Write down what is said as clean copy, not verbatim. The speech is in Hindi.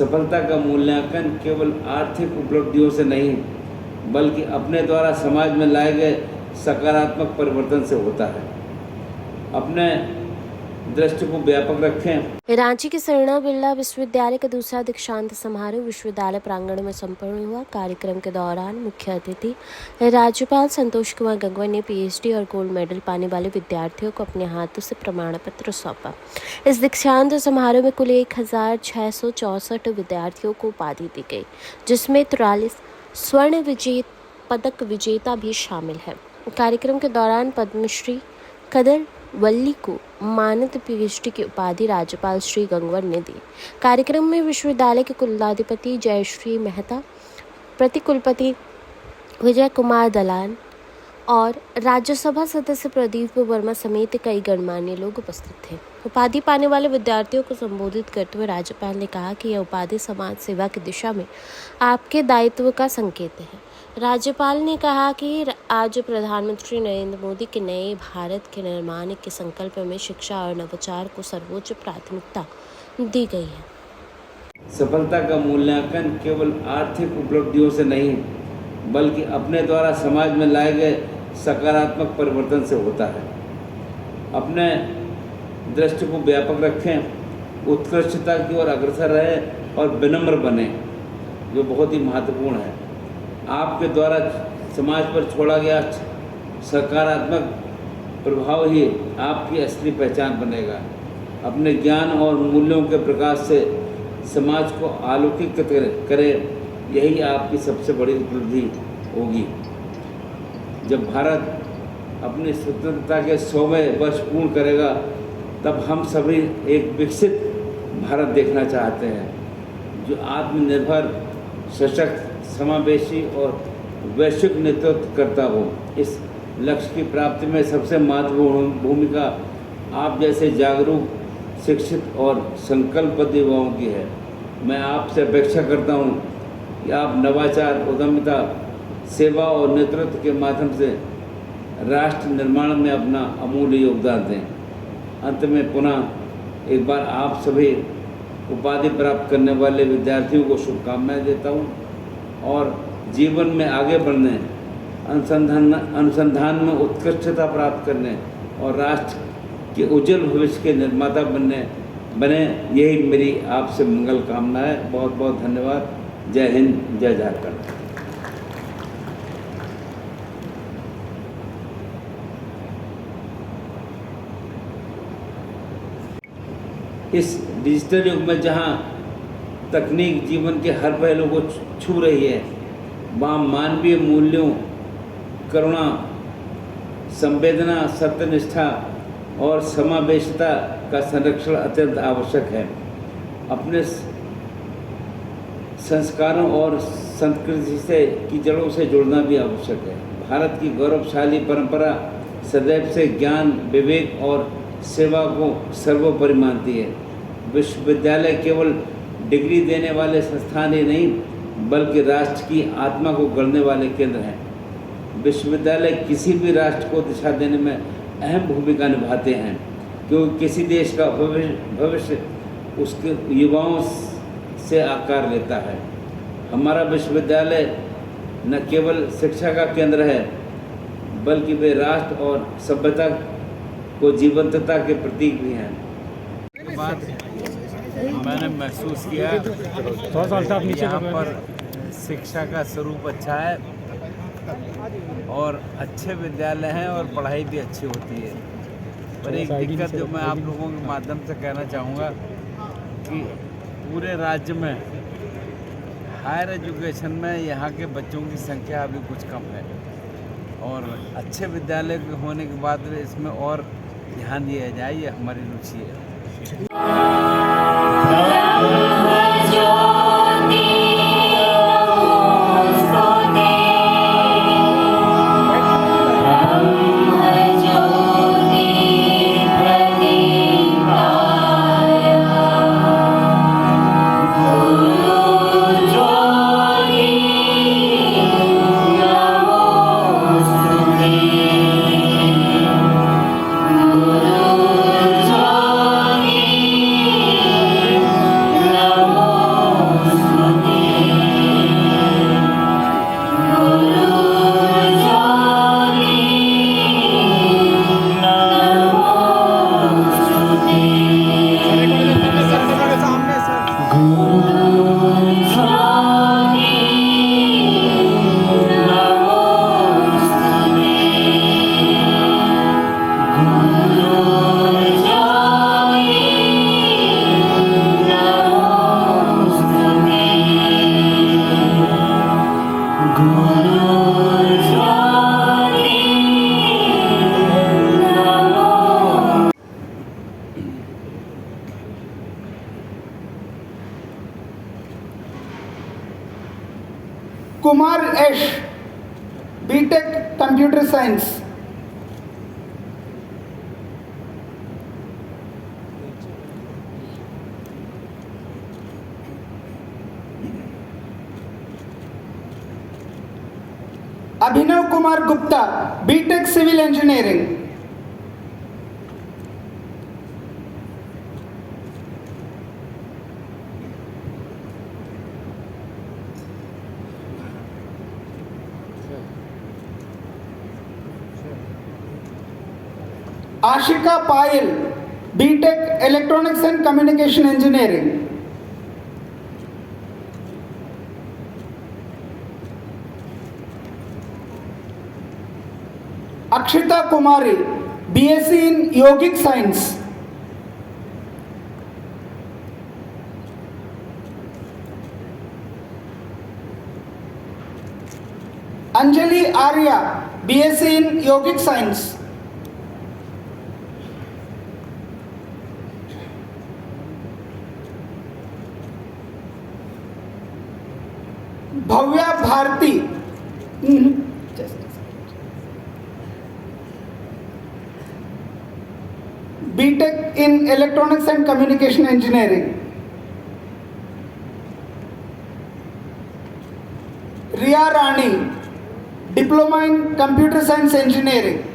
सफलता का मूल्यांकन केवल आर्थिक उपलब्धियों से नहीं बल्कि अपने द्वारा समाज में लाए गए सकारात्मक परिवर्तन से होता है। अपने दृष्टि को व्यापक रखें। रांची के सरना बिरला विश्वविद्यालय का दूसरा दीक्षांत समारोह विश्वविद्यालय प्रांगण में संपन्न हुआ। कार्यक्रम के दौरान मुख्य अतिथि राज्यपाल संतोष कुमार गंगवार ने पीएचडी और गोल्ड मेडल पाने वाले विद्यार्थियों को अपने हाथों से प्रमाण पत्र सौंपा। इस दीक्षांत समारोह में कुल 1664 विद्यार्थियों को उपाधि दी गई, जिसमें 43 स्वर्ण पदक विजेता भी शामिल है। कार्यक्रम के दौरान पद्मश्री कदर वल्ली को मानद पीएचडी की उपाधि राज्यपाल श्री गंगवार ने दी। कार्यक्रम में विश्वविद्यालय के कुलाधिपति जयश्री मेहता, प्रतिकुलपति विजय कुमार दलान और राज्यसभा सदस्य प्रदीप वर्मा समेत कई गणमान्य लोग उपस्थित थे। उपाधि पाने वाले विद्यार्थियों को संबोधित करते हुए राज्यपाल ने कहा कि यह उपाधि समाज सेवा की दिशा में आपके दायित्व का संकेत है। राज्यपाल ने कहा कि आज प्रधानमंत्री नरेंद्र मोदी के नए भारत के निर्माण के संकल्प में शिक्षा और नवाचार को सर्वोच्च प्राथमिकता दी गई है। सफलता का मूल्यांकन केवल आर्थिक उपलब्धियों से नहीं बल्कि अपने द्वारा समाज में लाए गए सकारात्मक परिवर्तन से होता है। अपने दृष्टि को व्यापक रखें, उत्कृष्टता की ओर अग्रसर रहें और विनम्र बने, जो बहुत ही महत्वपूर्ण है। आपके द्वारा समाज पर छोड़ा गया सकारात्मक प्रभाव ही आपकी असली पहचान बनेगा। अपने ज्ञान और मूल्यों के प्रकाश से समाज को आलोकित करें, यही आपकी सबसे बड़ी उपलब्धि होगी। जब भारत अपनी स्वतंत्रता के 100वें वर्ष पूर्ण करेगा, तब हम सभी एक विकसित भारत देखना चाहते हैं, जो आत्मनिर्भर, सशक्त, समावेशी और वैश्विक नेतृत्व करता हो। इस लक्ष्य की प्राप्ति में सबसे महत्वपूर्ण भूमिका आप जैसे जागरूक, शिक्षित और संकल्पबद्ध युवाओं की है। मैं आपसे अपेक्षा करता हूं कि आप नवाचार, उद्यमिता, सेवा और नेतृत्व के माध्यम से राष्ट्र निर्माण में अपना अमूल्य योगदान दें। अंत में पुनः एक बार आप सभी उपाधि प्राप्त करने वाले विद्यार्थियों को शुभकामनाएं देता हूं और जीवन में आगे बढ़ने, अनुसंधान में उत्कृष्टता प्राप्त करने और राष्ट्र के उज्जवल भविष्य के निर्माता बने, यही मेरी आपसे मंगल कामना है। बहुत बहुत धन्यवाद। जय हिंद, जय झारखंड। इस डिजिटल युग में जहां तकनीक जीवन के हर पहलू को छू रही है, वहाँ मानवीय मूल्यों, करुणा, संवेदना, सत्यनिष्ठा और समावेशिता का संरक्षण अत्यंत आवश्यक है। अपने संस्कारों और संस्कृति से की जड़ों से जुड़ना भी आवश्यक है। भारत की गौरवशाली परंपरा सदैव से ज्ञान, विवेक और सेवा को सर्वोपरि मानती है। विश्वविद्यालय केवल डिग्री देने वाले संस्थान ही नहीं बल्कि राष्ट्र की आत्मा को गढ़ने वाले केंद्र हैं। विश्वविद्यालय किसी भी राष्ट्र को दिशा देने में अहम भूमिका निभाते हैं, क्योंकि किसी देश का भविष्य उसके युवाओं से आकार लेता है। हमारा विश्वविद्यालय न केवल शिक्षा का केंद्र है बल्कि वे राष्ट्र और सभ्यता को जीवंतता के प्रतीक भी हैं। मैंने महसूस किया यहाँ पर शिक्षा का स्वरूप अच्छा है और अच्छे विद्यालय हैं और पढ़ाई भी अच्छी होती है। पर एक दिक्कत जो मैं आप लोगों के माध्यम से कहना चाहूँगा कि पूरे राज्य में हायर एजुकेशन में यहाँ के बच्चों की संख्या अभी कुछ कम है और अच्छे विद्यालय के होने के बाद इसमें और ध्यान दिया जाए, ये हमारी रुचि है। Kumar Yash, BTech computer science. Abhinav Kumar Gupta, BTech civil engineering. Ashika Payal, BTech electronics and communication engineering. Akshita Kumari, BSc in yogic science. Anjali Arya, BSc in yogic science. Bhavya Bharti, BTech in electronics and communication engineering. Riya Rani, diploma in computer science engineering.